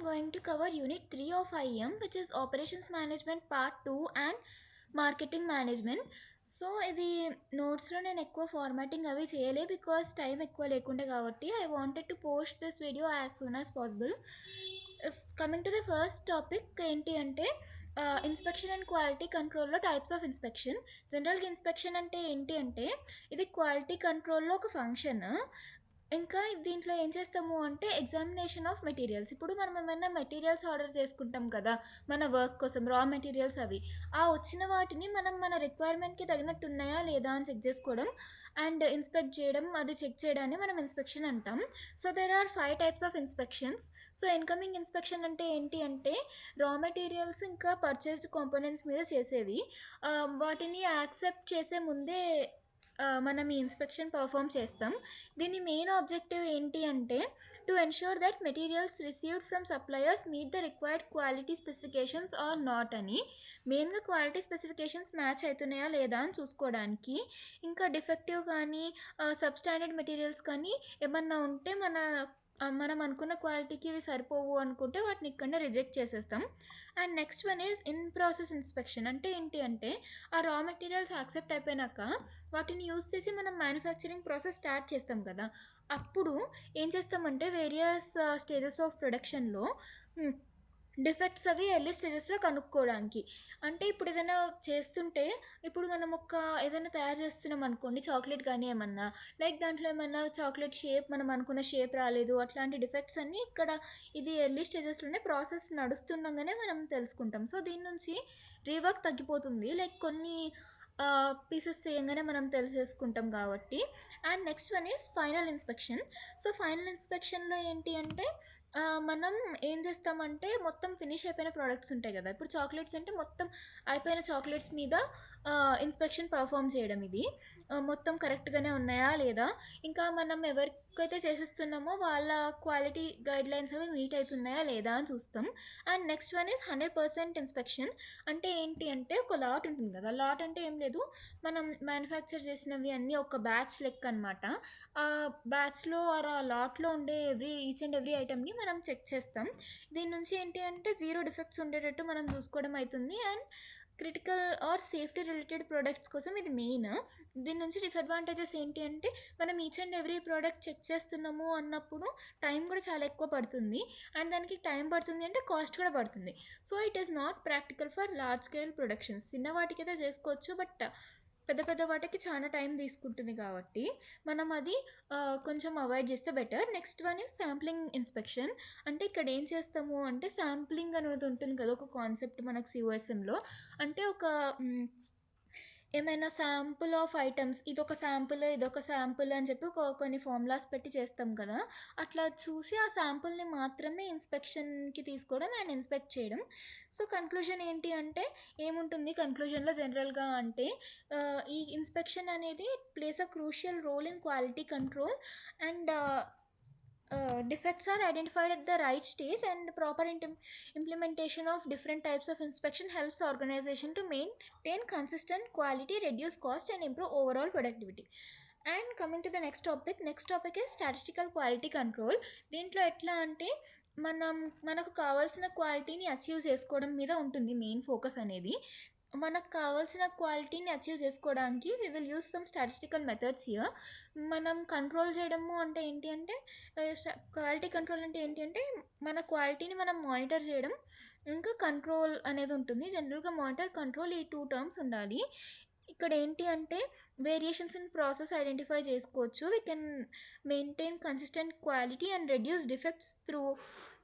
going to cover Unit 3 of IM, which is Operations Management Part 2 and marketing management. So ఇది నోట్స్లో నేను ఎక్కువ formatting అవి చేయలే because time ఎక్కువ లేకుండే కాబట్టి I wanted to post this video as soon as possible. Coming to the first topic ఏంటి అంటే ఇన్స్పెక్షన్ అండ్ క్వాలిటీ కంట్రోల్లో టైప్స్ ఆఫ్ ఇన్స్పెక్షన్. జనరల్గా ఇన్స్పెక్షన్ అంటే ఏంటి అంటే ఇది క్వాలిటీ కంట్రోల్లో ఒక ఫంక్షన్. ఇంకా దీంట్లో ఏం చేస్తాము అంటే ఎగ్జామినేషన్ ఆఫ్ మెటీరియల్స్. ఇప్పుడు మనం ఏమైనా మెటీరియల్స్ ఆర్డర్ చేసుకుంటాం కదా మన వర్క్ కోసం, రా మెటీరియల్స్ అవి. ఆ వచ్చిన వాటిని మనం మన రిక్వైర్మెంట్కి తగినట్టు ఉన్నాయా లేదా అని చెక్ చేసుకోవడం అండ్ ఇన్స్పెక్ట్ చేయడం, అది చెక్ చేయడాన్ని మనం ఇన్స్పెక్షన్ అంటాం. So there are 5 types of inspections. So incoming inspection అంటే ఏంటి అంటే రా మెటీరియల్స్ ఇంకా పర్చేస్డ్ కాంపోనెంట్స్ మీద చేసేవి. వాటిని యాక్సెప్ట్ చేసే ముందే మనం ఈ ఇన్స్పెక్షన్ పర్ఫామ్ చేస్తాం. దీని మెయిన్ ఆబ్జెక్టివ్ ఏంటి అంటే to ensure that materials received from suppliers meet the required quality specifications are not అని. మెయిన్గా క్వాలిటీ స్పెసిఫికేషన్స్ మ్యాచ్ అవుతున్నాయా లేదా అని చూసుకోవడానికి. ఇంకా డిఫెక్టివ్ కానీ సబ్స్టాండర్డ్ మెటీరియల్స్ కానీ ఏమన్నా ఉంటే మనం అనుకున్న క్వాలిటీకి ఇవి సరిపోవు అనుకుంటే వాటిని ఇక్కడనే రిజెక్ట్ చేసేస్తాం. And next one is in process inspection. అంటే ఏంటి అంటే ఆ రా మెటీరియల్స్ యాక్సెప్ట్ అయిపోయినాక వాటిని యూస్ చేసి మనం మ్యానుఫ్యాక్చరింగ్ ప్రాసెస్ స్టార్ట్ చేస్తాం కదా, అప్పుడు ఏం చేస్తామంటే వేరియస్ స్టేజెస్ ఆఫ్ ప్రొడక్షన్లో డిఫెక్ట్స్ అవి ఎర్లీ స్టేజెస్లో కనుక్కోవడానికి. అంటే ఇప్పుడు ఏదైనా చేస్తుంటే, ఇప్పుడు మనం ఏదైనా తయారు చేస్తున్నాం అనుకోండి, చాక్లెట్ కానీ ఏమన్నా, లైక్ దాంట్లో ఏమన్నా చాక్లెట్ షేప్ మనం అనుకున్న షేప్ రాలేదు, అట్లాంటి డిఫెక్ట్స్ అన్నీ ఇక్కడ ఇది ఎర్లీ స్టేజెస్లోనే ప్రాసెస్ నడుస్తుండగానే మనం తెలుసుకుంటాం. సో దీని నుంచి రీవర్క్ తగ్గిపోతుంది, లైక్ కొన్ని పీసెస్ చేయగానే మనం తెలిసేసుకుంటాం కాబట్టి. And next one is final inspection. So final ఇన్స్పెక్షన్లో ఏంటి అంటే మనం ఏం చేస్తామంటే మొత్తం ఫినిష్ అయిపోయిన ప్రోడక్ట్స్ ఉంటాయి కదా, ఇప్పుడు చాక్లెట్స్ అంటే మొత్తం అయిపోయిన చాక్లెట్స్ మీద ఇన్స్పెక్షన్ పర్ఫామ్ చేయడం. ఇది మొత్తం కరెక్ట్గానే ఉన్నాయా లేదా, ఇంకా మనం ఎవరికైతే చేసిస్తున్నామో వాళ్ళ క్వాలిటీ గైడ్లైన్స్ అవి మీట్ అవుతున్నాయా లేదా అని చూస్తాం. And next one is 100% inspection. అంటే ఏంటి అంటే ఒక లాట్ ఉంటుంది కదా, లాట్ అంటే ఏం లేదు, మనం మ్యానుఫ్యాక్చర్ చేసినవి అన్నీ ఒక బ్యాచ్ లెక్క అనమాట. ఆ బ్యాచ్లో ఆర్ ఆ లాట్లో ఉండే ఈచ్ అండ్ ఎవ్రీ ఐటమ్ని మనం చెక్ చేస్తాం. దీని నుంచి ఏంటి అంటే 0 డిఫెక్ట్స్ ఉండేటట్టు మనం చూసుకోవడం అవుతుంది. And critical or safety related products కోసం ఇది మెయిన్. దీని నుంచి డిసడ్వాంటేజెస్ ఏంటి అంటే మనం each and every product check చేస్తున్నాము అన్నప్పుడు టైం కూడా చాలా ఎక్కువ పడుతుంది. అండ్ దానికి టైం పడుతుంది అంటే కాస్ట్ కూడా పడుతుంది. So it is not practical for large scale productions. చిన్న వాటికైతే చేసుకోవచ్చు, బట్ పెద్ద పెద్ద వాటికి చాలా టైం తీసుకుంటుంది కాబట్టి మనం అది కొంచెం అవాయిడ్ చేస్తే better. Next one is sampling inspection. అంటే ఇక్కడ ఏం చేస్తాము అంటే శాంప్లింగ్ అనేది ఉంటుంది కదా ఒక కాన్సెప్ట్ మనకు సిఓఎస్ఎంలో. అంటే ఏమైనా శాంపుల్ ఆఫ్ ఐటమ్స్, ఇదొక శాంపుల్ అని చెప్పి కొన్ని ఫార్ములాస్ పెట్టి చేస్తాం కదా, అట్లా చూసి ఆ శాంపుల్ని మాత్రమే ఇన్స్పెక్షన్కి తీసుకోవడం అండ్ ఇన్స్పెక్ట్ చేయడం. సో కన్క్లూజన్ ఏంటి అంటే ఏముంటుంది కన్క్లూజన్లో జనరల్గా అంటే ఈ ఇన్స్పెక్షన్ అనేది plays a crucial role in quality control and defects are identified at the right stage, and proper implementation of different types of inspection helps organization to maintain consistent quality, reduce cost and improve overall productivity. And coming to the next topic is statistical quality control. దీంట్లో ఎట్లా అంటే మనకు కావాల్సిన క్వాలిటీని achieve చేసుకోవడం మీద ఉంటుంది main focus అనేది. మనకు కావాల్సిన క్వాలిటీని అచీవ్ చేసుకోవడానికి we will use some statistical methods here. మనం కంట్రోల్ చేయడము అంటే ఏంటి అంటే క్వాలిటీ కంట్రోల్ అంటే ఏంటి అంటే మన క్వాలిటీని మనం మానిటర్ చేయడం, ఇంకా కంట్రోల్ అనేది ఉంటుంది. జనరల్గా మానిటర్, కంట్రోల్ ఈ 2 టర్మ్స్ ఉండాలి. ఇక్కడ ఏంటి అంటే వేరియేషన్స్ ఇన్ ప్రాసెస్ ఐడెంటిఫై చేసుకోవచ్చు. We can maintain consistent quality and reduce defects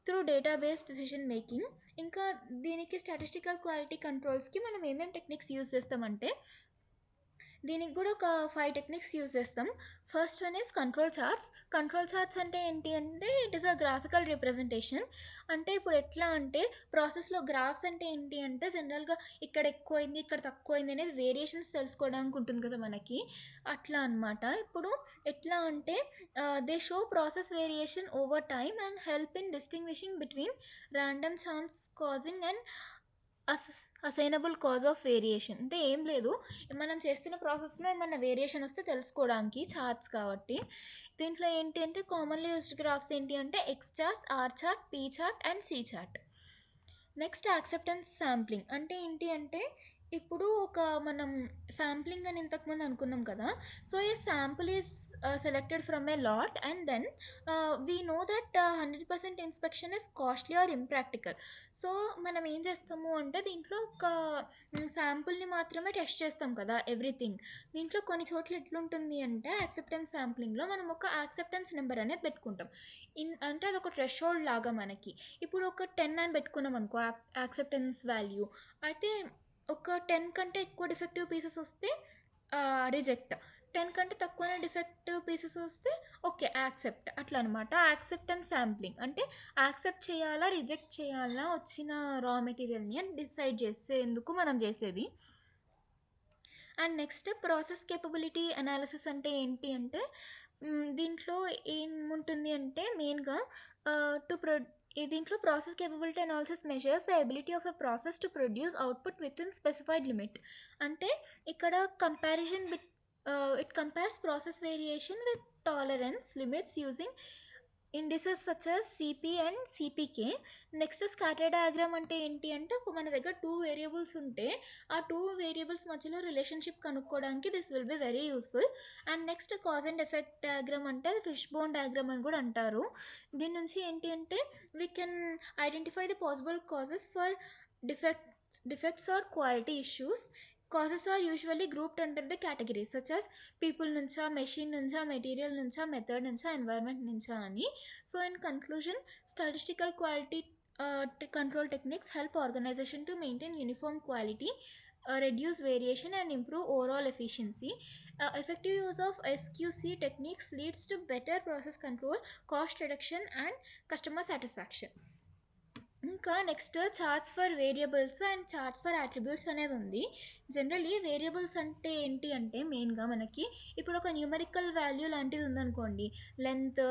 through database decision making. ఇంకా దీనికి స్టాటిస్టికల్ క్వాలిటీ కంట్రోల్స్కి మనం ఏమేమి టెక్నిక్స్ యూజ్ చేస్తామంటే దీనికి కూడా ఒక 5 టెక్నిక్స్ యూజ్ చేస్తాం. First one is control charts. Control charts అంటే ఏంటి అంటే it is a graphical representation. అంటే ఇప్పుడు ఎట్లా అంటే ప్రాసెస్లో గ్రాఫ్స్ అంటే ఏంటి అంటే జనరల్గా ఇక్కడ ఎక్కువైంది ఇక్కడ తక్కువైంది అనేది వేరియేషన్స్ తెలుసుకోవడానికి ఉంటుంది కదా మనకి, అట్లా అనమాట. ఇప్పుడు ఎట్లా అంటే they show process variation over time and help in distinguishing between random chance causing and as assignable cause of variation అంటే ఏం లేదు, మనం చేస్తున్న ప్రాసెస్లో ఏమన్నా వేరియేషన్ వస్తే తెలుసుకోవడానికి చార్ట్స్ కాబట్టి. దీంట్లో ఏంటి అంటే కామన్లీ యూస్డ్ గ్రాఫ్స్ ఏంటి అంటే X charts, R chart, P chart and C chart. Next acceptance sampling అంటే ఏంటి అంటే ఇప్పుడు ఒక మనం శాంప్లింగ్ అని ఇంతకుముందు అనుకున్నాం కదా. So a sample is selected from a lot and then we know that 100% inspection is costly or impractical. So మనం ఏం చేస్తాము అంటే దీంట్లో ఒక శాంపుల్ని మాత్రమే టెస్ట్ చేస్తాం కదా ఎవ్రీథింగ్. దీంట్లో కొన్ని చోట్ల ఎట్లుంటుంది అంటే యాక్సెప్టెన్స్ శాంప్లింగ్లో మనం ఒక యాక్సెప్టెన్స్ నెంబర్ అనేది పెట్టుకుంటాం. అంటే అదొక థ్రెషోల్డ్ లాగా మనకి. ఇప్పుడు ఒక 10 అని పెట్టుకున్నాం అనుకో యాక్సెప్టెన్స్ వాల్యూ, అయితే ఒక 10 కంటే ఎక్కువ డిఫెక్టివ్ పీసెస్ వస్తే రిజెక్ట్, 10 కంటే తక్కువనే డిఫెక్టివ్ పీసెస్ వస్తే ఓకే యాక్సెప్ట్, అట్లా అనమాట. యాక్సెప్టెన్స్ శాంప్లింగ్ అంటే యాక్సెప్ట్ చేయాలా రిజెక్ట్ చేయాలా వచ్చిన రా మెటీరియల్ని అని డిసైడ్ చేసేందుకు మనం చేసేది. And next process capability analysis అంటే ఏంటి అంటే దీంట్లో ఏముంటుంది అంటే మెయిన్గా టు ప్రొ దీంట్లో process capability analysis measures the ability of a process to produce output with in specified limit. అంటే ఇక్కడ comparison it compares process variation with tolerance limits using indices such as CP and CPK. Next scatter diagram అంటే ఏంటి అంటే మన దగ్గర 2 variables ఉంటే ఆ 2 variables మధ్యలో రిలేషన్షిప్ కనుక్కోవడానికి this will be very useful. And next cause and effect diagram అంటే అది ఫిష్ బోన్ డయాగ్రామ్ అని కూడా అంటారు. దీని నుంచి ఏంటి అంటే we can identify the possible causes for defects or quality issues. Causes are usually grouped under the categories such as people నుంచా, మెషిన్ నుంచా, మెటీరియల్ నుంచా, మెథడ్ నుంచా, ఎన్వైర్న్మెంట్ నుంచా అని. So in conclusion, statistical quality control techniques help organization to maintain uniform quality, reduce variation and improve overall efficiency. Effective use of SQC techniques leads to better process control, cost reduction and customer satisfaction. ఇంకా next charts for variables and charts for attributes అనేది ఉంది. Generally variables అంటే ఏంటి అంటే మెయిన్గా మనకి ఇప్పుడు ఒక న్యూమరికల్ వాల్యూ లాంటిది ఉందనుకోండి, లెంత్,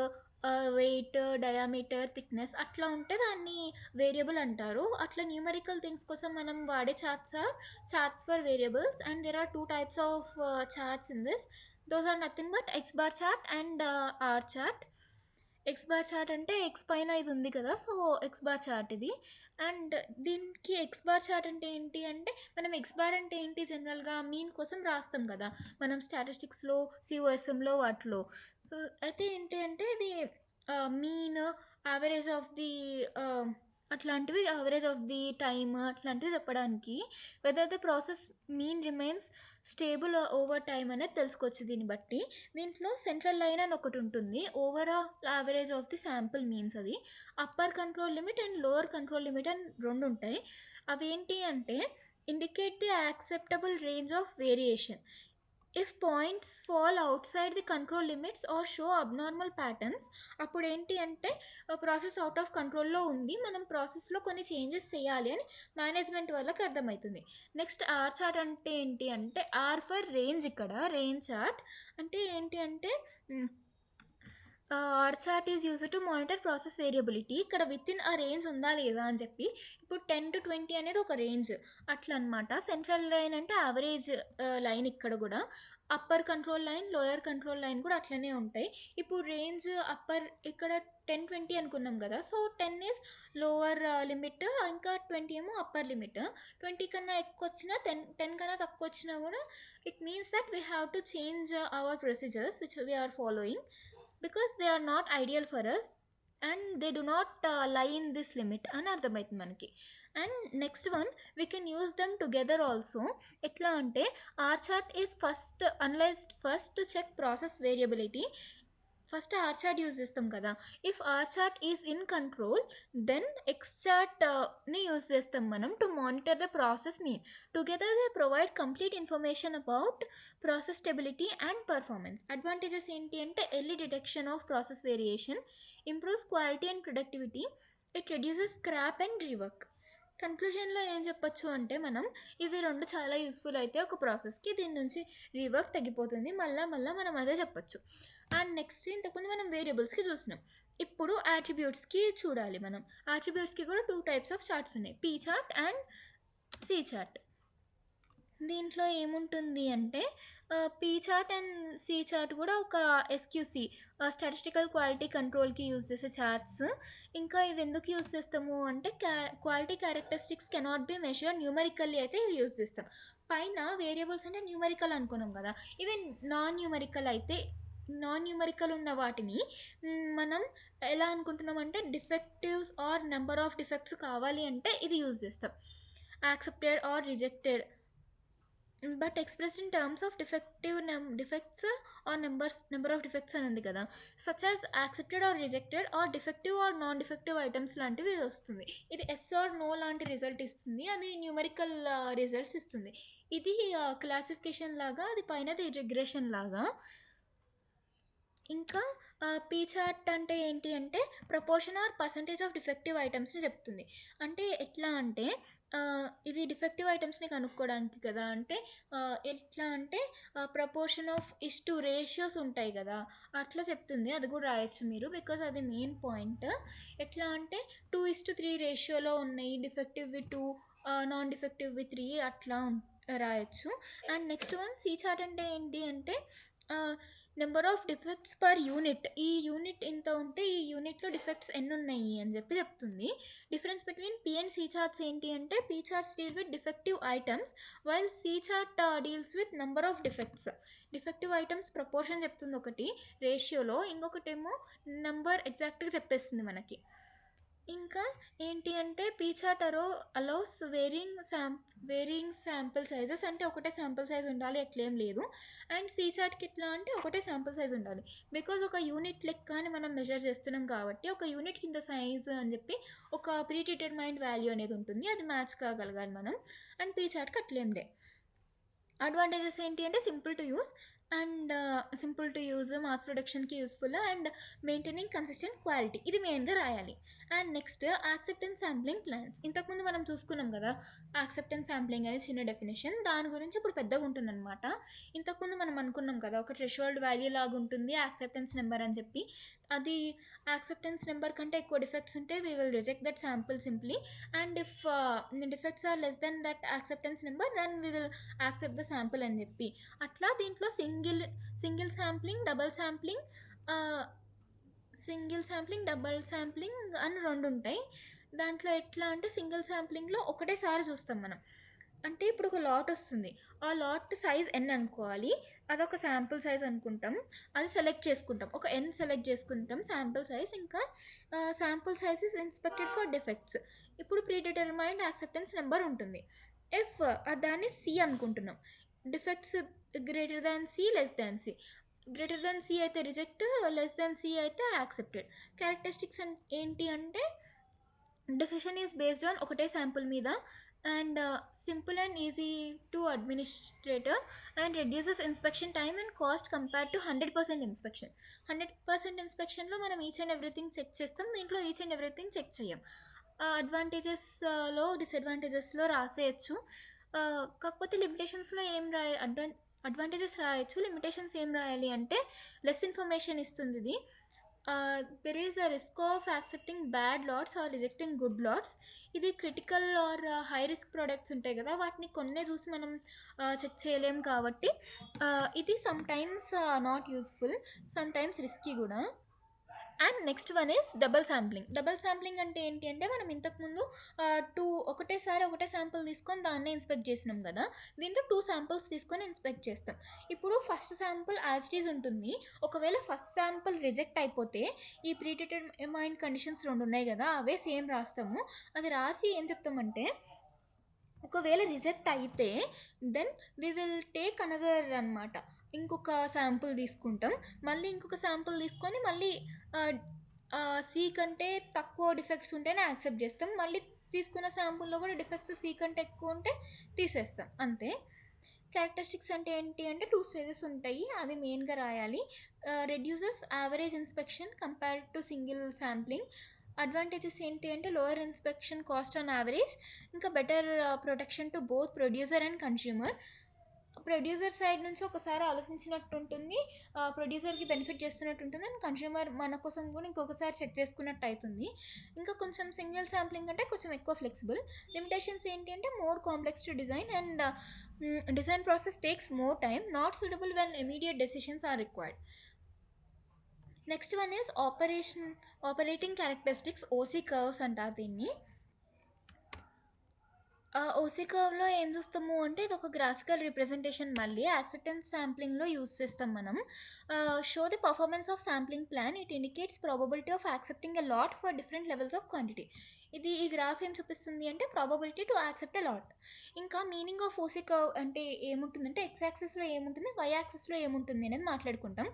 వెయిట్, డయామీటర్, థిక్నెస్ అట్లా ఉంటే దాన్ని వేరియబుల్ అంటారు. అట్లా న్యూమరికల్ థింగ్స్ కోసం మనం వాడే charts for variables. And there are 2 types of charts in this. Those are nothing but X bar chart and R chart. X bar chart అంటే X పైన ఇది ఉంది కదా, సో ఎక్స్ బార్ చార్ట్ ఇది. And దీనికి ఎక్స్ బార్ చార్ట్ అంటే ఏంటి అంటే మనం ఎక్స్ బార్ అంటే ఏంటి జనరల్గా మీన్ కోసం రాస్తాం కదా మనం స్టాటిస్టిక్స్లో, సిఓఎస్ఎంలో వాటిలో. అయితే ఏంటి అంటే ఇది మీన్, యావరేజ్ ఆఫ్ ది అట్లాంటివి, యావరేజ్ ఆఫ్ ది టైమ్ అట్లాంటివి చెప్పడానికి whether the process mean remains stable over time అనేది తెలుసుకోవచ్చు దీన్ని బట్టి. దీంట్లో సెంట్రల్ లైన్ అని ఒకటి ఉంటుంది, overall average of the sample means అది. Upper control limit and lower control limit అని 2 ఉంటాయి. అవి ఏంటి అంటే indicate the acceptable range of variation. If points fall outside the control limits or show abnormal patterns, అప్పుడు ఏంటి అంటే process out of కంట్రోల్లో ఉంది, మనం ప్రాసెస్లో కొన్ని చేంజెస్ చేయాలి అని మేనేజ్మెంట్ వాళ్ళకి అర్థమవుతుంది. నెక్స్ట్ ఆర్ చార్ట్ అంటే ఏంటి అంటే ఆర్ ఫర్ రేంజ్. ఇక్కడ రేంజ్ చార్ట్ అంటే ఏంటి అంటే R chart is use to monitor process variability. ఇక్కడ విత్ ఇన్ ఆ రేంజ్ ఉందా లేదా అని చెప్పి. ఇప్పుడు 10 to 20 అనేది ఒక రేంజ్ అట్లా అనమాట. సెంట్రల్ లైన్ అంటే యావరేజ్ లైన్. ఇక్కడ కూడా upper control line, lower control line కూడా అట్లనే ఉంటాయి. ఇప్పుడు రేంజ్ అప్పర్ ఇక్కడ 10-20 అనుకున్నాం కదా, సో 10 ఈజ్ లోవర్ లిమిట్, ఇంకా 20 ఏమో అప్పర్ లిమిట్. 20 కన్నా ఎక్కువ వచ్చినా 10 కన్నా తక్కువ వచ్చినా కూడా it means that we have to change our procedures which we are following because they are not ideal for us and they do not lie in this limit అని అర్థమవుతుంది మనకి. And next one, we can use them together also. ఎట్లా అంటే R chart is first analysed first to check process variability. First R chart use చేస్తాం కదా, if R chart is in control then X చార్ట్ని use చేస్తాం మనం to monitor the process mean. Together they provide complete information about process stability and performance. Advantages ఏంటి అంటే early detection of process variation, improves quality and productivity, it reduces scrap and rework. కన్క్లూజన్లో ఏం చెప్పొచ్చు అంటే మనం ఇవి 2 చాలా యూస్ఫుల్ అయితే ఒక ప్రాసెస్కి, దీని నుంచి రీవర్క్ తగ్గిపోతుంది, మళ్ళీ మనం అదే చెప్పొచ్చు. అండ్ నెక్స్ట్ ఇంతకుముందు మనం వేరియబుల్స్కి చూసినాం, ఇప్పుడు యాట్రిబ్యూట్స్కి చూడాలి మనం. యాట్రిబ్యూట్స్కి కూడా 2 types ఆఫ్ చార్ట్స్ ఉన్నాయి, P chart and C chart. దీంట్లో ఏముంటుంది అంటే P chart and C chart కూడా ఒక ఎస్క్యూసి స్టాటిస్టికల్ క్వాలిటీ కంట్రోల్కి యూజ్ చేసే చార్ట్స్. ఇంకా ఇవి ఎందుకు యూజ్ చేస్తాము అంటే quality characteristics cannot be measure numerically అయితే ఇవి యూజ్ చేస్తాం. పైన వేరియబుల్స్ అంటే న్యూమరికల్ అనుకున్నాం కదా, ఈవెన్ నాన్ న్యూమరికల్ అయితే నాన్ న్యూమరికల్ ఉన్న వాటిని మనం ఎలా అనుకుంటున్నాం అంటే defectives or number of defects కావాలి అంటే ఇది యూజ్ చేస్తాం. Accepted or rejected but express in terms of defects or number of defects అని ఉంది కదా, such as accepted or rejected or defective or non defective items లాంటివి వస్తుంది. ఇది ఎస్ ఆర్ నో లాంటి రిజల్ట్ ఇస్తుంది, అది న్యూమరికల్ రిజల్ట్స్ ఇస్తుంది. ఇది క్లాసిఫికేషన్ లాగా, అది పైనది రిగ్రెషన్ లాగా. ఇంకా పీ చార్ట్ అంటే ఏంటి అంటే proportion or percentage of defective ఐటమ్స్ని చెప్తుంది. అంటే ఎట్లా అంటే ఇది డిఫెక్టివ్ ఐటమ్స్ని కనుక్కోవడానికి కదా, అంటే ఎట్లా అంటే ప్రపోర్షన్ ఆఫ్ ఇస్టు రేషియోస్ ఉంటాయి కదా, అట్లా చెప్తుంది. అది కూడా రాయొచ్చు మీరు, బికాజ్ అది మెయిన్ పాయింట్. ఎట్లా అంటే 2:3 రేషియోలో ఉన్నాయి, డిఫెక్టివ్వి 2, నాన్ డిఫెక్టివ్వి 3 అట్లా రాయొచ్చు. And next one C chart అంటే ఏంటి అంటే number of defects per unit. ఈ యూనిట్ ఇంత ఉంటే ఈ యూనిట్లో డిఫెక్ట్స్ ఎన్ని ఉన్నాయి అని చెప్పి చెప్తుంది. Difference between P and C charts ఏంటి అంటే P charts deal with defective items while C chart deals with number of defects. Defective items proportion చెప్తుంది ఒకటి రేషియోలో, ఇంకొకటేమో నెంబర్ ఎగ్జాక్ట్గా చెప్పేస్తుంది మనకి. ఇంకా ఏంటి అంటే P chart allows wearing sample sizes, అంటే ఒకటే శాంపిల్ సైజ్ ఉండాలి ఎట్లేం లేదు. అండ్ సి చార్ట్కి ఎట్లా అంటే ఒకటే శాంపిల్ సైజ్ ఉండాలి, బికాజ్ ఒక యూనిట్ లెక్క అని మనం మెజర్ చేస్తున్నాం కాబట్టి ఒక యూనిట్ కింద సైజ్ అని చెప్పి ఒక ప్రీ డిటర్మైన్డ్ వాల్యూ అనేది ఉంటుంది, అది మ్యాచ్ కాగలగాలి మనం. అండ్ పీ చార్ట్కి అట్లేం లే. అడ్వాంటేజెస్ ఏంటి అంటే సింపుల్ టు యూజ్, మాస్ ప్రొడక్షన్కి useful, and maintaining consistent quality, ఇది మెయిన్గా రాయాలి. And next acceptance sampling plans. ఇంతకుముందు మనం చూసుకున్నాం కదా యాక్సెప్టెన్స్ శాంప్లింగ్ అనేది చిన్న డెఫినేషన్, దాని గురించి ఇప్పుడు పెద్దగా ఉంటుందన్నమాట. ఇంతకుముందు మనం అనుకున్నాం కదా ఒక థ్రెషోల్డ్ వాల్యూ లాగా ఉంటుంది యాక్సెప్టెన్స్ నెంబర్ అని చెప్పి, అది యాక్సెప్టెన్స్ నెంబర్ కంటే ఎక్కువ డిఫెక్ట్స్ ఉంటే we will reject that sample simply, and if defects are less than that acceptance number then we will accept the sample అని చెప్పి. అట్లా దీంట్లో సింగిల్ శాంప్లింగ్, డబల్ శాంప్లింగ్ అని రెండు ఉంటాయి. దాంట్లో ఎట్లా అంటే సింగిల్ శాంప్లింగ్లో ఒకటేసారి చూస్తాం మనం. అంటే ఇప్పుడు ఒక లాట్ వస్తుంది, ఆ లాట్ సైజ్ ఎన్ అనుకోవాలి, అదొక శాంపుల్ సైజ్ అనుకుంటాం, అది సెలెక్ట్ చేసుకుంటాం, ఒక ఎన్ సెలెక్ట్ చేసుకుంటాం శాంపుల్ సైజ్. ఇంకా sample size is inspected for defects. ఇప్పుడు ప్రీ డిటర్మైన్డ్ యాక్సెప్టెన్స్ నెంబర్ ఉంటుంది, ఎఫ్ దాన్ని సి అనుకుంటున్నాం, defects greater than C, less than C. Greater than C అయితే రిజెక్ట్, లెస్ దాన్ సి అయితే యాక్సెప్టెడ్. క్యారెక్టరిస్టిక్స్ ఏంటి అంటే డెసిషన్ ఈజ్ బేస్డ్ ఆన్ ఒకటే శాంపుల్ మీద, and simple and easy to administrator, and reduces inspection time and cost compare to 100% inspection. 100% ఇన్స్పెక్షన్లో మనం each and everything check చేస్తాం, దీంట్లో each and everything check చేయం. అడ్వాంటేజెస్లో డిసడ్వాంటేజెస్లో రాసేయచ్చు, కాకపోతే లిమిటేషన్స్లో ఏం అడ్వాంటేజెస్ రాయొచ్చు, లిమిటేషన్స్ ఏం రాయాలి అంటే లెస్ ఇన్ఫర్మేషన్ ఇస్తుంది ఇది. There is a risk of accepting bad lots or rejecting good lots. ఇది critical or high risk products ఉంటాయి కదా, వాటిని కొన్నే చూసి మనం చెక్ చేయలేం కాబట్టి ఇది sometimes not useful, sometimes risky కూడా. And next one is double sampling. Double sampling అంటే ఏంటి అంటే మనం ఇంతకుముందు ఒకటే శాంపుల్ తీసుకొని దాన్నే ఇన్స్పెక్ట్ చేసినాం కదా, దీంట్లో 2 శాంపుల్స్ తీసుకొని ఇన్స్పెక్ట్ చేస్తాం. ఇప్పుడు first sample as it is ఉంటుంది, ఒకవేళ ఫస్ట్ శాంపుల్ రిజెక్ట్ అయిపోతే ఈ ప్రీ డిటర్మైన్డ్ కండిషన్స్ 2 ఉన్నాయి కదా అవే సేమ్ రాస్తాము. అది రాసి ఏం చెప్తామంటే ఒకవేళ రిజెక్ట్ అయితే then we will take another అనమాట, ఇంకొక శాంపుల్ తీసుకుంటాం, మళ్ళీ ఇంకొక శాంపుల్ తీసుకొని మళ్ళీ సి కంటే తక్కువ డిఫెక్ట్స్ ఉంటేనే యాక్సెప్ట్ చేస్తాం, మళ్ళీ తీసుకున్న శాంపుల్లో కూడా డిఫెక్ట్స్ సి కంటే ఎక్కువ ఉంటే తీసేస్తాం, అంతే. క్యారెక్టరిస్టిక్స్ అంటే ఏంటి అంటే 2 స్టేజెస్ ఉంటాయి, అది మెయిన్గా రాయాలి. Reduces average inspection compare to single sampling. Advantages ఏంటి అంటే lower inspection cost on average, ఇంకా better protection to both producer and consumer. Producer side నుంచి ఒకసారి ఆలోచించినట్టు ఉంటుంది, ప్రొడ్యూసర్కి బెనిఫిట్ చేస్తున్నట్టు ఉంటుంది, అండ్ కన్జ్యూమర్ మన కోసం కూడా ఇంకొకసారి చెక్ చేసుకున్నట్టు అవుతుంది. ఇంకా కొంచెం సింగిల్ శాంప్లింగ్ అంటే కొంచెం ఎక్కువ ఫ్లెక్సిబుల్. లిమిటేషన్స్ ఏంటి అంటే more complex to design and design process takes more time, not suitable when immediate decisions are required. Next one is operating characteristics, OC curves అంటారు దీన్ని. ఓసీ కర్వ్లో ఏం చూస్తాము అంటే ఇది ఒక గ్రాఫికల్ రిప్రజెంటేషన్, మళ్ళీ యాక్సెప్టెన్స్ శాంప్లింగ్లో యూస్ చేస్తాం మనం. Show the performance of sampling plan, it indicates probability of accepting a lot for different levels of quantity. ఈ గ్రాఫ్ ఏం చూపిస్తుంది అంటే probability to accept a lot. ఇంకా మీనింగ్ ఆఫ్ ఓసీ కర్వ్ అంటే ఏముంటుందంటే ఎక్స్ యాక్సిస్లో ఏముంటుంది, వై యాక్సిస్లో ఏముంటుంది అనేది మాట్లాడుకుంటాం.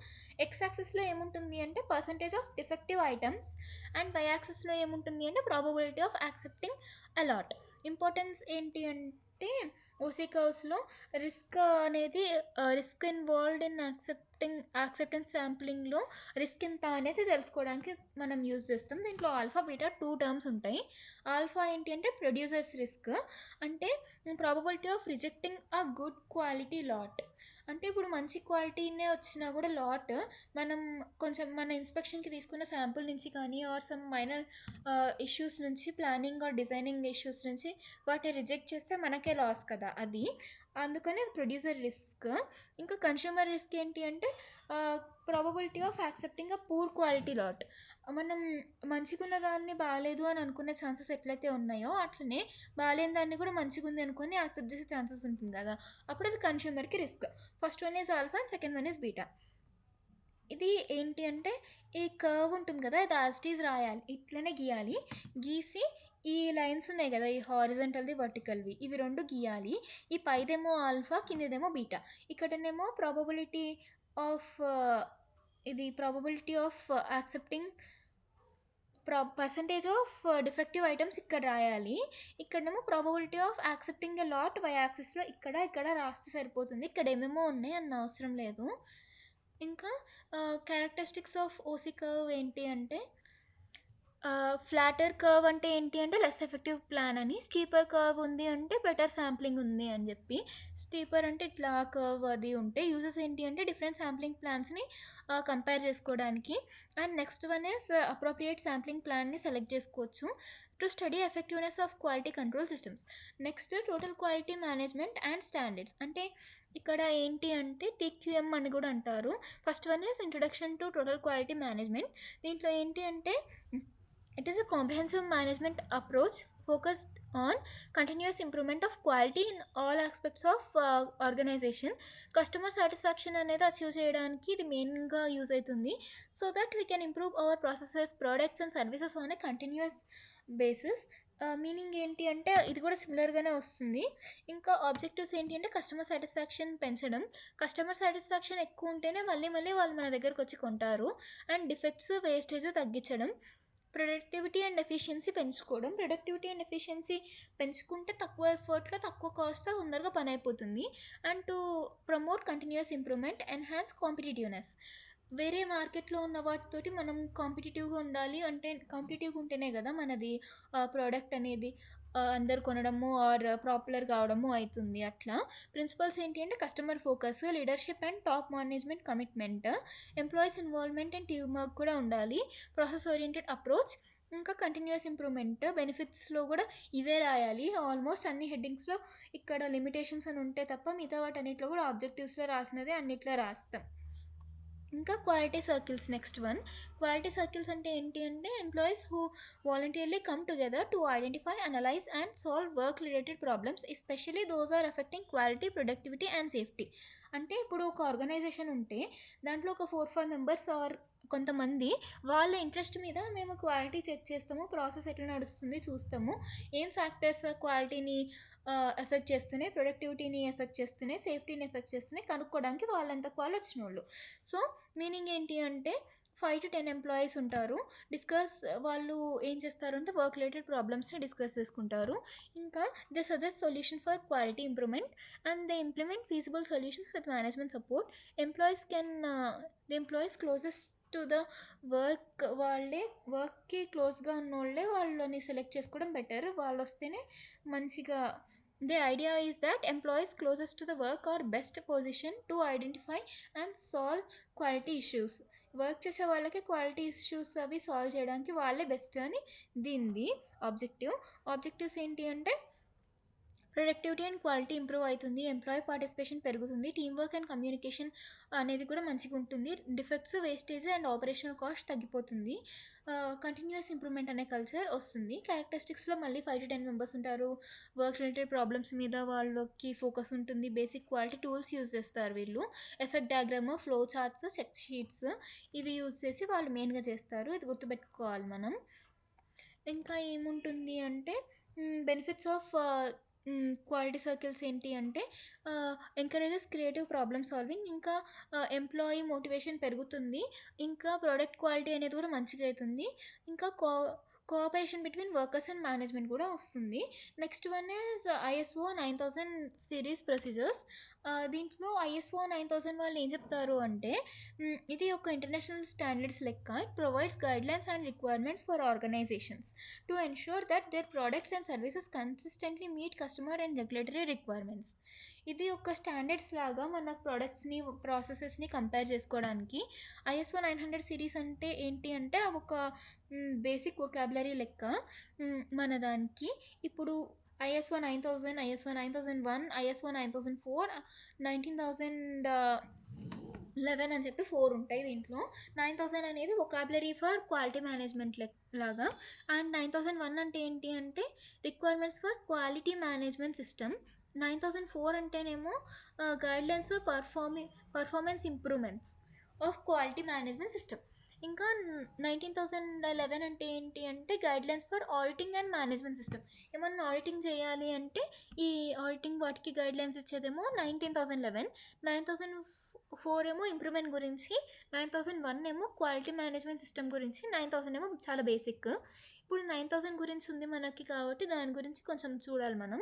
ఎక్స్ యాక్సిస్లో ఏముంటుంది అంటే percentage of defective items, and Y యాక్సిస్లో ఏముంటుంది అంటే probability of accepting a lot. Importance ఏంటి అంటే ఓసీ కర్వ్స్లో రిస్క్ అనేది, రిస్క్ ఇన్వాల్వ్డ్ ఇన్ యాక్సెప్టెన్స్ శాంప్లింగ్లో రిస్క్ ఎంత అనేది తెలుసుకోవడానికి మనం యూజ్ చేస్తాం. దీంట్లో ఆల్ఫా బీటా 2 టర్మ్స్ ఉంటాయి. ఆల్ఫా ఏంటి అంటే ప్రొడ్యూసర్స్ రిస్క్, అంటే probability of rejecting a good quality lot. అంటే ఇప్పుడు మంచి క్వాలిటీనే వచ్చినా కూడా లాట్ మనం కొంచెం మన ఇన్స్పెక్షన్కి తీసుకున్న శాంపుల్ నుంచి కానీ ఆర్ సమ్ మైనర్ ఇష్యూస్ నుంచి, ప్లానింగ్ ఆర్ డిజైనింగ్ ఇష్యూస్ నుంచి వాటిని రిజెక్ట్ చేస్తే మనకే లాస్ కదా అది. అందుకని అది ప్రొడ్యూసర్ రిస్క్. ఇంకా కన్స్యూమర్ రిస్క్ ఏంటి అంటే probability of accepting a poor quality lot. మనం మంచిగున్న దాన్ని బాగాలేదు అని అనుకునే ఛాన్సెస్ ఎట్లయితే ఉన్నాయో అట్లనే బాగాలేని దాన్ని కూడా మంచిగా ఉంది అనుకొని యాక్సెప్ట్ చేసే ఛాన్సెస్ ఉంటుంది కదా, అప్పుడు అది కన్స్యూమర్కి risk. First one is alpha and second one is beta. ఇది ఏంటి అంటే ఈ కర్వ్ ఉంటుంది కదా, ఇది యాస్టీస్ రాయాలి, ఇట్లనే గీయాలి. గీసి ఈ లైన్స్ ఉన్నాయి కదా, ఈ హారిజంటల్ది వర్టికల్వి, ఇవి రెండు గీయాలి. ఈ పైదేమో ఆల్ఫా, కిందదేమో బీటా. ఇక్కడనేమో ప్రాబబిలిటీ ఆఫ్ ఇది probability of accepting percentage of defective items ఇక్కడ రాయాలి. ఇక్కడేమో probability of accepting a lot Y యాక్సిస్లో ఇక్కడ రాస్తే సరిపోతుంది. ఇక్కడ ఏమేమో ఉన్నాయి అన్న అవసరం లేదు. ఇంకా క్యారెక్టరిస్టిక్స్ ఆఫ్ ఓసీ కర్వ్ ఏంటి అంటే ఫ్లాటర్ కర్వ్ అంటే ఏంటి అంటే లెస్ ఎఫెక్టివ్ ప్లాన్ అని, స్టీపర్ కర్వ్ ఉంది అంటే బెటర్ శాంప్లింగ్ ఉంది అని చెప్పి. స్టీపర్ అంటే ఇట్లా కర్వ్ అది ఉంటే యూజెస్ ఏంటి అంటే డిఫరెంట్ శాంప్లింగ్ ప్లాన్స్ని కంపేర్ చేసుకోవడానికి. And next one is appropriate sampling ప్లాన్ని సెలెక్ట్ చేసుకోవచ్చు to study effectiveness of quality control systems. Next total quality management and standards, అంటే ఇక్కడ ఏంటి అంటే టీక్యూఎం అని కూడా అంటారు. First one is introduction to total quality management. దీంట్లో ఏంటి అంటే it is a comprehensive management approach focused on continuous improvement of quality in all aspects of organization. Customer satisfaction అనేది అచీవ్ చేయడానికి ఇది మెయిన్గా యూజ్ అవుతుంది. So that we can improve our processes, products and services on a continuous basis. Meaning ఏంటి అంటే ఇది కూడా సిమిలర్గానే వస్తుంది. ఇంకా ఆబ్జెక్టివ్స్ ఏంటి అంటే కస్టమర్ సాటిస్ఫాక్షన్ పెంచడం. కస్టమర్ సాటిస్ఫాక్షన్ ఎక్కువ ఉంటేనే మళ్ళీ వాళ్ళు మన దగ్గరకు వచ్చి కొంటారు. అండ్ డిఫెక్ట్స్, వేస్టేజ్ తగ్గించడం. ప్రొడక్టివిటీ అండ్ ఎఫిషియన్సీ పెంచుకోవడం. ప్రొడక్టివిటీ అండ్ ఎఫిషియన్సీ పెంచుకుంటే తక్కువ ఎఫర్ట్లో తక్కువ కాస్ట్తో తొందరగా పని అయిపోతుంది. And to promote continuous improvement, enhance competitiveness. వేరే మార్కెట్లో ఉన్న వాటితోటి మనం కాంపిటేటివ్గా ఉండాలి అంటే కాంపిటేటివ్గా ఉంటేనే కదా మనది ప్రోడక్ట్ అనేది అందరు కొనడము ఆర్ పాపులర్ కావడము అవుతుంది. అట్లా ప్రిన్సిపల్స్ ఏంటి అంటే customer focus, leadership and top management commitment, employees involvement and team work కూడా ఉండాలి, ప్రాసెస్ ఓరియంటెడ్ అప్రోచ్. ఇంకా కంటిన్యూస్ ఇంప్రూవ్మెంట్. బెనిఫిట్స్లో కూడా ఇవే రాయాలి. ఆల్మోస్ట్ అన్ని హెడ్డింగ్స్లో ఇక్కడ లిమిటేషన్స్ అని ఉంటే తప్ప మిగతా వాటన్నిటిలో కూడా ఆబ్జెక్టివ్స్లో రాసినదే అన్నిట్లో రాస్తాం. ఇంకా quality circles next one. Quality circles అంటే ఏంటి అంటే employees who voluntarily come together to identify, analyse and solve work related problems, especially those are affecting quality, productivity and safety. అంటే ఇప్పుడు ఒక ఆర్గనైజేషన్ ఉంటే దాంట్లో ఒక 4-5 మెంబర్స్ ఆర్ కొంతమంది వాళ్ళ ఇంట్రెస్ట్ మీద మేము క్వాలిటీ చెక్ చేస్తాము, ప్రాసెస్ ఎట్లా నడుస్తుంది చూస్తాము, ఏం ఫ్యాక్టర్స్ క్వాలిటీని ఎఫెక్ట్ చేస్తున్నాయి, ప్రొడక్టివిటీని ఎఫెక్ట్ చేస్తున్నాయి, సేఫ్టీని ఎఫెక్ట్ చేస్తున్నాయి కనుక్కోవడానికి వాళ్ళంతకు వాళ్ళు వచ్చిన వాళ్ళు. సో మీనింగ్ ఏంటి అంటే 5-10 ఎంప్లాయీస్ ఉంటారు. వాళ్ళు ఏం చేస్తారు అంటే వర్క్ రిలేటెడ్ ప్రాబ్లమ్స్ని డిస్కస్ చేసుకుంటారు. ఇంకా they suggest solution for quality improvement and they implement feasible solutions with management support. Employees closest to the work, వాళ్ళే వర్క్కి క్లోజ్గా ఉన్న వాళ్ళని సెలెక్ట్ చేసుకోవడం బెటర్. వాళ్ళు వస్తేనే మంచిగా The idea is that employees closest to the work are best positioned to identify and solve quality issues. Work చేసే వాళ్ళకి క్వాలిటీ ఇష్యూస్ అవి సాల్వ్ చేయడానికి వాళ్ళే బెస్ట్ అని దీనిది ఆబ్జెక్టివ్స్ ఏంటి అంటే ప్రొడక్టివిటీ అండ్ క్వాలిటీ ఇంప్రూవ్ అవుతుంది, ఎంప్లాయీ పార్టిసిపేషన్ పెరుగుతుంది, టీమ్ వర్క్ అండ్ కమ్యూనికేషన్ అనేది కూడా మంచిగా ఉంటుంది, defects wastage and operational cost తగ్గిపోతుంది, కంటిన్యూస్ ఇంప్రూవ్మెంట్ అనే కల్చర్ వస్తుంది. క్యారెక్టరిస్టిక్స్లో మళ్ళీ 5 to 10 మెంబర్స్ ఉంటారు, వర్క్ రిలేటెడ్ ప్రాబ్లమ్స్ మీద వాళ్ళకి ఫోకస్ ఉంటుంది, బేసిక్ క్వాలిటీ టూల్స్ యూజ్ చేస్తారు వీళ్ళు, effect diagram, flow charts, check sheets ఇవి యూజ్ చేసి వాళ్ళు మెయిన్గా చేస్తారు. ఇది గుర్తుపెట్టుకోవాలి మనం. ఇంకా ఏముంటుంది అంటే బెనిఫిట్స్ ఆఫ్ క్వాలిటీ సర్కిల్స్ ఏంటి అంటే ఎంకరేజెస్ క్రియేటివ్ ప్రాబ్లమ్ సాల్వింగ్, ఇంకా ఎంప్లాయీ మోటివేషన్ పెరుగుతుంది, ఇంకా ప్రోడక్ట్ క్వాలిటీ అనేది కూడా మంచిగా అవుతుంది, ఇంకా cooperation between workers and management కూడా వస్తుంది. Next one is ISO 9000 series procedures. దీంట్లో ISO 9000 వాళ్ళు ఏం చెప్తారు అంటే ఇది ఒక ఇంటర్నేషనల్ స్టాండర్డ్స్ లెక్క. It provides guidelines and requirements for organisations to ensure that their products and services consistently meet customer and regulatory requirements. ఇది ఒక స్టాండర్డ్స్ లాగా మన ప్రోడక్ట్స్ని ప్రాసెసెస్ని కంపేర్ చేసుకోవడానికి. ISO 900 సిరీస్ అంటే ఏంటి అంటే అవి ఒక బేసిక్ వొకాబులరీ లెక్క మన దానికి. ఇప్పుడు ISO 9000, ISO 9001, ISO 9004, 19011 అని చెప్పి 4 ఉంటాయి. దీంట్లో 9000 అనేది వొకాబులరీ ఫర్ క్వాలిటీ మేనేజ్మెంట్ లాగా, అండ్ 9001 అంటే ఏంటి అంటే requirements for quality management system. 9004 అంటేనేమో guidelines for performance improvements of quality management system. ఇంకా 19011 అంటే ఏంటి అంటే guidelines for auditing and management system. ఏమన్నా ఆడిటింగ్ చేయాలి అంటే ఈ ఆడిటింగ్ వాటికి గైడ్లైన్స్ ఇచ్చేదేమో 19011. 9004 ఏమో ఇంప్రూవ్మెంట్ గురించి, 9001 ఏమో క్వాలిటీ మేనేజ్మెంట్ సిస్టమ్ గురించి, 9000 ఏమో చాలా బేసిక్. ఇప్పుడు 9000 గురించి ఉంది మనకి కాబట్టి దాని గురించి కొంచెం చూడాలి మనం.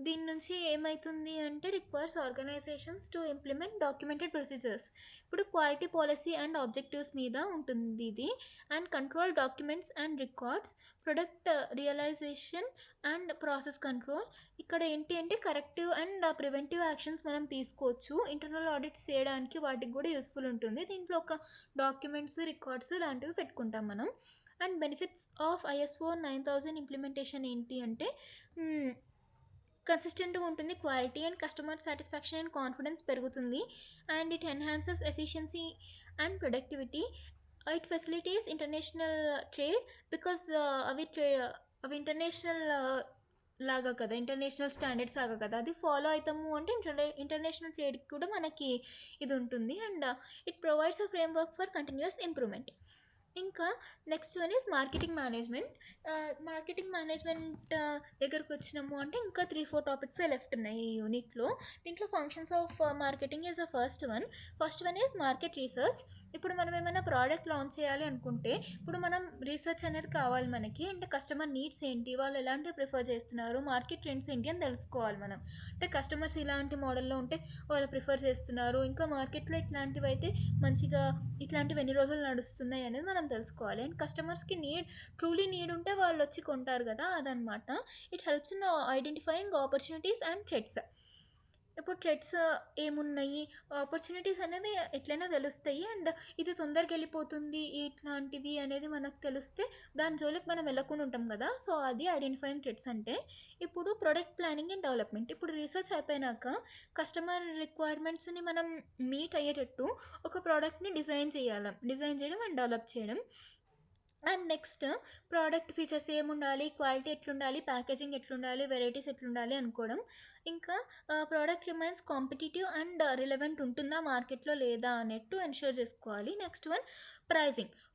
దీని నుంచి ఏమవుతుంది అంటే requires organisations to implement documented procedures. ఇప్పుడు క్వాలిటీ పాలసీ అండ్ ఆబ్జెక్టివ్స్ మీద ఉంటుంది ఇది, and control documents and records, product realisation and process control. ఇక్కడ ఏంటి అంటే కరెక్టివ్ అండ్ ప్రివెంటివ్ యాక్షన్స్ మనం తీసుకోవచ్చు, ఇంటర్నల్ ఆడిట్స్ చేయడానికి వాటికి కూడా యూస్ఫుల్ ఉంటుంది. దీంట్లో ఒక డాక్యుమెంట్స్, రికార్డ్స్ లాంటివి పెట్టుకుంటాం మనం. And benefits of ISO 9000 implementation ఏంటి అంటే కన్సిస్టెంట్గా ఉంటుంది, quality and customer satisfaction and confidence పెరుగుతుంది, and it enhances efficiency and productivity. It facilities international trade because అవి ఇంటర్నేషనల్ లాగా కదా, ఇంటర్నేషనల్ స్టాండర్డ్స్ లాగా కదా, అది ఫాలో అవుతాము అంటే ఇంటర్నేషనల్ ట్రేడ్కి కూడా మనకి ఇది ఉంటుంది. And it provides a framework for continuous improvement. ఇంకా next one is marketing management. Marketing management దగ్గరకు వచ్చినాము అంటే ఇంకా 3-4 టాపిక్సే లెఫ్ట్ ఉన్నాయి ఈ యూనిట్లో. దీంట్లో functions of marketing is the first one is market research. ఇప్పుడు మనం ఏమైనా ప్రోడక్ట్ లాంచ్ చేయాలి అనుకుంటే ఇప్పుడు మనం రీసెర్చ్ అనేది కావాలి మనకి, అంటే కస్టమర్ నీడ్స్ ఏంటి, వాళ్ళు ఎలాంటివి ప్రిఫర్ చేస్తున్నారు, మార్కెట్ ట్రెండ్స్ ఏంటి అని తెలుసుకోవాలి మనం. అంటే కస్టమర్స్ ఇలాంటి మోడల్లో ఉంటే వాళ్ళు ప్రిఫర్ చేస్తున్నారు, ఇంకా మార్కెట్లో ఇట్లాంటివి అయితే మంచిగా ఇట్లాంటివి ఎన్ని రోజులు నడుస్తున్నాయి అనేది మనం తెలుసుకోవాలి. అండ్ కస్టమర్స్కి ట్రూలీ నీడ్ ఉంటే వాళ్ళు వచ్చి కొంటారు కదా, అదనమాట. It helps in identifying opportunities and threats. ఇప్పుడు థ్రెట్స్ ఏమున్నాయి, ఆపర్చునిటీస్ అనేది ఎట్లయినా తెలుస్తాయి, అండ్ ఇది తొందరగా వెళ్ళిపోతుంది ఇట్లాంటివి అనేది మనకు తెలిస్తే దాని జోలికి మనం వెళ్ళకుండా ఉంటాం కదా, సో అది ఐడెంటిఫైయింగ్ థ్రెట్స్ అంటే. ఇప్పుడు ప్రొడక్ట్ ప్లానింగ్ అండ్ డెవలప్మెంట్. ఇప్పుడు రీసెర్చ్ అయిపోయినాక కస్టమర్ రిక్వైర్మెంట్స్ని మనం మీట్ అయ్యేటట్టు ఒక ప్రోడక్ట్ని డిజైన్ చేయడం అండ్ డెవలప్ చేయడం. అండ్ నెక్స్ట్ ప్రోడక్ట్ ఫీచర్స్ ఏముండాలి, క్వాలిటీ ఎట్లుండాలి, ప్యాకేజింగ్ ఎట్లుండాలి, వెరైటీస్ ఎట్లుండాలి అనుకోవడం. ఇంకా product remains competitive and relevant ఉంటుందా మార్కెట్లో లేదా అన్నట్టు ఎన్ష్యూర్ చేసుకోవాలి. నెక్స్ట్ వన్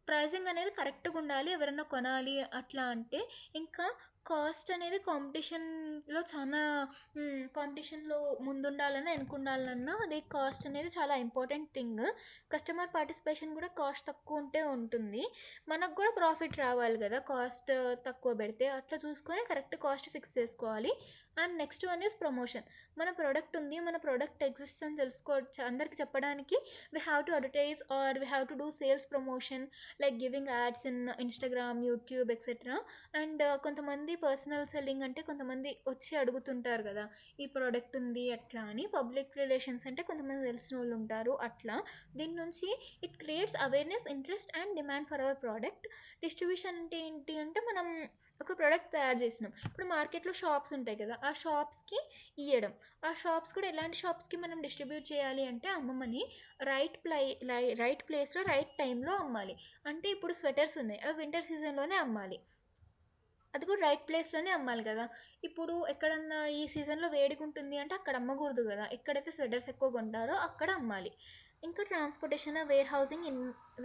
ప్రైజింగ్ అనేది కరెక్ట్గా ఉండాలి ఎవరైనా కొనాలి అట్లా అంటే. ఇంకా కాస్ట్ అనేది కాంపిటీషన్లో చాలా కాంపిటీషన్లో ముందుండాలన్నా వెనుకుండాలన్నా అది కాస్ట్ అనేది చాలా ఇంపార్టెంట్ థింగ్. కస్టమర్ పార్టిసిపేషన్ కూడా కాస్ట్ తక్కువ ఉంటే ఉంటుంది, మనకు కూడా ప్రాఫిట్ రావాలి కదా కాస్ట్ తక్కువ పెడితే, అట్లా చూసుకొని కరెక్ట్ కాస్ట్ ఫిక్స్ చేసుకోవాలి. And next one is promotion. మన ప్రోడక్ట్ ఉంది, మన ప్రోడక్ట్ ఎగ్జిస్ట్ అని తెలుసుకోవచ్చు అందరికి చెప్పడానికి we have to advertise or we have to do sales promotion like giving ads in Instagram, YouTube etcetera. And కొంతమంది పర్సనల్ సెల్లింగ్ అంటే కొంతమంది వచ్చి అడుగుతుంటారు కదా, ఈ ప్రోడక్ట్ ఉంది అట్లా అని. పబ్లిక్ రిలేషన్స్ అంటే కొంతమంది తెలిసిన వాళ్ళు ఉంటారు అట్లా. దీని నుంచి it creates awareness, interest and demand for our product. Distribution అంటే ఏంటి అంటే మనం ఒక ప్రోడక్ట్ తయారు చేసినాం, ఇప్పుడు మార్కెట్లో షాప్స్ ఉంటాయి కదా, ఆ షాప్స్కి ఇవ్వడం. ఆ షాప్స్ కూడా ఎలాంటి షాప్స్కి మనం డిస్ట్రిబ్యూట్ చేయాలి అంటే అమ్మమని రైట్ ప్లేస్లో రైట్ టైంలో అమ్మాలి. అంటే ఇప్పుడు స్వెటర్స్ ఉన్నాయి, అవి వింటర్ సీజన్లోనే అమ్మాలి, అది కూడా రైట్ ప్లేస్లోనే అమ్మాలి కదా. ఇప్పుడు ఎక్కడన్నా ఈ సీజన్లో వేడిగా ఉంటుంది అంటే అక్కడ అమ్మకూడదు కదా, ఎక్కడైతే స్వెటర్స్ ఎక్కువ కొంటారో అక్కడ అమ్మాలి. ఇంకా ట్రాన్స్పోర్టేషన్,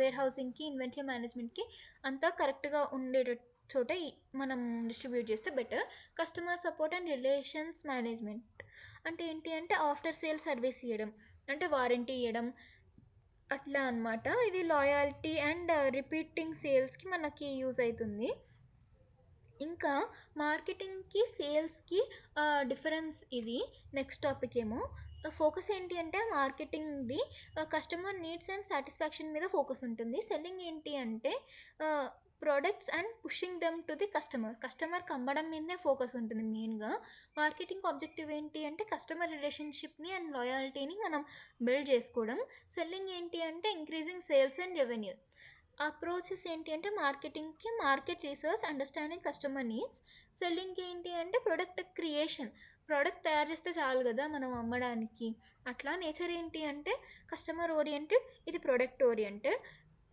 వేర్ హౌసింగ్కి, ఇన్వెంటరీ మేనేజ్మెంట్కి అంతా కరెక్ట్గా ఉండేట చోట మనం డిస్ట్రిబ్యూట్ చేస్తే better. Customer support and relations management అంటే ఏంటి అంటే ఆఫ్టర్ సేల్ సర్వీస్ ఇవ్వడం, అంటే వారంటీ ఇవ్వడం అట్లా అనమాట. ఇది లాయాలిటీ అండ్ రిపీటింగ్ సేల్స్కి మనకి యూజ్ అవుతుంది. ఇంకా మార్కెటింగ్కి, సేల్స్కి డిఫరెన్స్ ఇది. నెక్స్ట్ టాపిక్ ఏమో ఫోకస్ ఏంటి అంటే మార్కెటింగ్ది కస్టమర్ నీడ్స్ అండ్ సాటిస్ఫాక్షన్ మీద ఫోకస్ ఉంటుంది. సెల్లింగ్ ఏంటి అంటే products and pushing them to the కస్టమర్కి అమ్మడం మీదనే ఫోకస్ ఉంటుంది మెయిన్గా. మార్కెటింగ్ ఆబ్జెక్టివ్ ఏంటి అంటే కస్టమర్ రిలేషన్షిప్ని అండ్ లాయాలిటీని మనం బిల్డ్ చేసుకోవడం. సెల్లింగ్ ఏంటి అంటే increasing sales and revenue. Approaches ఏంటి అంటే మార్కెటింగ్కి market research, understanding customer needs. సెల్లింగ్కి ఏంటి అంటే ప్రొడక్ట్ క్రియేషన్, ప్రోడక్ట్ తయారు చేస్తే చాలు కదా మనం అమ్మడానికి అట్లా. నేచర్ ఏంటి అంటే కస్టమర్ ఓరియంటెడ్, ఇది ప్రొడక్ట్ ఓరియంటెడ్.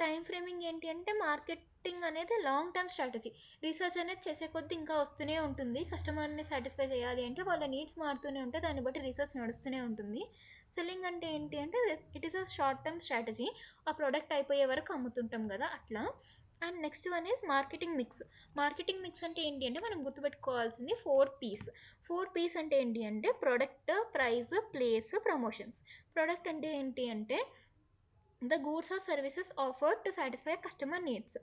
టైం ఫ్రేమింగ్ ఏంటి అంటే మార్కెటింగ్ అనేది లాంగ్ టర్మ్ స్ట్రాటజీ, రీసెర్చ్ అనేది చేసే కొద్దీ ఇంకా వస్తూనే ఉంటుంది. కస్టమర్ని సాటిస్ఫై చేయాలి అంటే వాళ్ళ నీడ్స్ మారుతూనే ఉంటాయి, దాన్ని బట్టి రీసెర్చ్ నడుస్తూనే ఉంటుంది. సెల్లింగ్ అంటే ఏంటి అంటే it is a short term strategy, ఆ ప్రోడక్ట్ అయిపోయే వరకు అమ్ముతుంటాం కదా అట్లా. And next one is marketing mix అంటే ఏంటి అంటే మనం గుర్తుపెట్టుకోవాల్సింది 4 P's. 4 P's అంటే ఏంటి అంటే product, price, place, promotions. Product అంటే ఏంటి అంటే the goods or services offered to satisfy customer needs.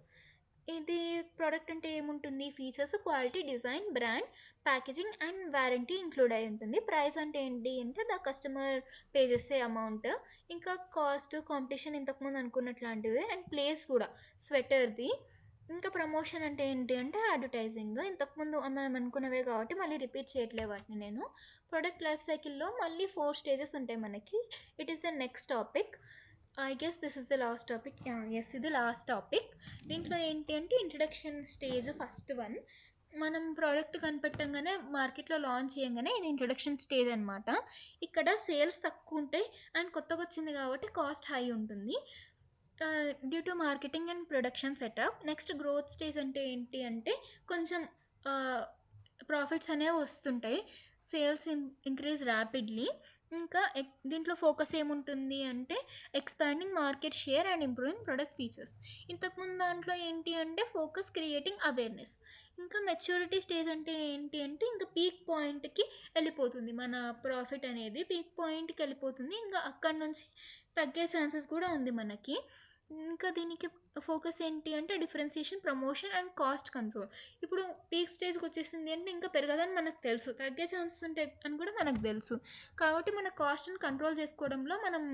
ఇది ప్రోడక్ట్ అంటే ఏముంటుంది, features, quality, design, brand, packaging and warranty include అయి ఉంటుంది. ప్రైస్ అంటే ఏంటి అంటే ద కస్టమర్ పే చేసే అమౌంట్. ఇంకా కాస్ట్, కాంపిటీషన్ ఇంతకుముందు అనుకున్నట్లాంటివి. అండ్ ప్లేస్ కూడా స్వెటర్ది. ఇంకా ప్రమోషన్ అంటే ఏంటి అంటే అడ్వర్టైజింగ్, ఇంతకుముందు మనం అనుకున్నవే కాబట్టి మళ్ళీ రిపీట్ చేయట్లే వాటిని నేను. ప్రోడక్ట్ లైఫ్ సైకిల్లో మళ్ళీ 4 స్టేజెస్ ఉంటాయి మనకి. It is the next topic. I guess this is the last topic. Yes, ఇది లాస్ట్ టాపిక్. దీంట్లో ఏంటి అంటే ఇంట్రడక్షన్ స్టేజ్ ఫస్ట్ వన్. మనం ప్రోడక్ట్ కనిపెట్టంగానే మార్కెట్లో లాంచ్ చేయగానే ఇది ఇంట్రొడక్షన్ స్టేజ్ అనమాట. ఇక్కడ సేల్స్ తక్కువ ఉంటాయి అండ్ కొత్తగా వచ్చింది కాబట్టి కాస్ట్ హై ఉంటుంది due to marketing and production setup. Next growth stage అంటే ఏంటి అంటే కొంచెం ప్రాఫిట్స్ అనేవి వస్తుంటాయి, సేల్స్ ఇంక్రీజ్ ర్యాపిడ్లీ. ఇంకా దీంట్లో ఫోకస్ ఏముంటుంది అంటే expanding market share and improving product features. ఇంతకుముందు దాంట్లో ఏంటి అంటే ఫోకస్ క్రియేటింగ్ అవేర్నెస్. ఇంకా మెచ్యూరిటీ స్టేజ్ అంటే ఏంటి అంటే ఇంకా పీక్ పాయింట్కి వెళ్ళిపోతుంది, మన ప్రాఫిట్ అనేది పీక్ పాయింట్కి వెళ్ళిపోతుంది, ఇంకా అక్కడ నుంచి తగ్గే ఛాన్సెస్ కూడా ఉంది మనకి. ఇంకా దీనికి ఫోకస్ ఏంటి అంటే differentiation, promotion and cost control. ఇప్పుడు పీక్ స్టేజ్కి వచ్చేసింది అంటే ఇంకా పెరగదని మనకు తెలుసు, తగ్గే ఛాన్సెస్ ఉంటాయి అని కూడా మనకు తెలుసు, కాబట్టి మన కాస్ట్ని కంట్రోల్ చేసుకోవడంలో మనం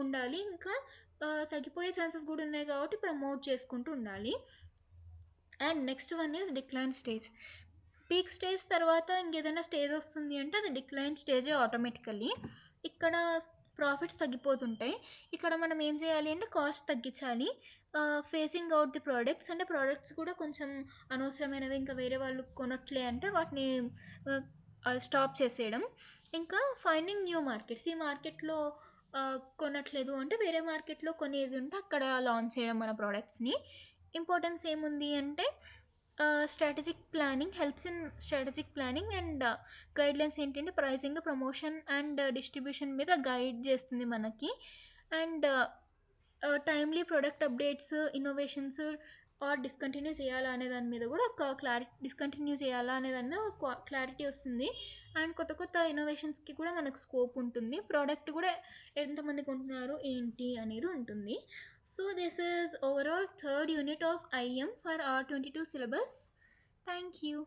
ఉండాలి. ఇంకా తగ్గిపోయే ఛాన్సెస్ కూడా ఉన్నాయి కాబట్టి ప్రమోట్ చేసుకుంటూ ఉండాలి. And next one is decline stage. Peak stage తర్వాత ఇంకేదైనా స్టేజ్ వస్తుంది అంటే అది డిక్లైన్ స్టేజే ఆటోమేటికల్లీ. ఇక్కడ ప్రాఫిట్స్ తగ్గిపోతుంటాయి, ఇక్కడ మనం ఏం చేయాలి అంటే కాస్ట్ తగ్గించాలి. ఫేసింగ్ అవుట్ ది ప్రోడక్ట్స్ అంటే ప్రోడక్ట్స్ కూడా కొంచెం అనవసరమైనవి ఇంకా వేరే వాళ్ళు కొనట్లే అంటే వాటిని స్టాప్ చేసేయడం. ఇంకా ఫైండింగ్ న్యూ మార్కెట్స్, ఈ మార్కెట్లో కొనట్లేదు అంటే వేరే మార్కెట్లో కొనేది ఉంటే అక్కడ లాంచ్ చేయడం మన ప్రోడక్ట్స్ని. ఇంపార్టెన్స్ ఏముంది అంటే strategic planning helps in strategic planning and guidelines ఏంటంటే ప్రైసింగ్, ప్రమోషన్ అండ్ డిస్ట్రిబ్యూషన్ మీద గైడ్ చేస్తుంది మనకి. And timely product updates, innovations or discontinue చేయాలా అనే దాని మీద కూడా ఒక డిస్కంటిన్యూ చేయాలా అనే దాన్ని ఒక క్లారిటీ వస్తుంది. అండ్ కొత్త కొత్త ఇన్నోవేషన్స్కి కూడా మనకు స్కోప్ ఉంటుంది, ప్రోడక్ట్ కూడా ఎంతమంది కొంటున్నారు ఏంటి అనేది ఉంటుంది. So this is overall third unit of IM for our 22 syllabus. Thank you.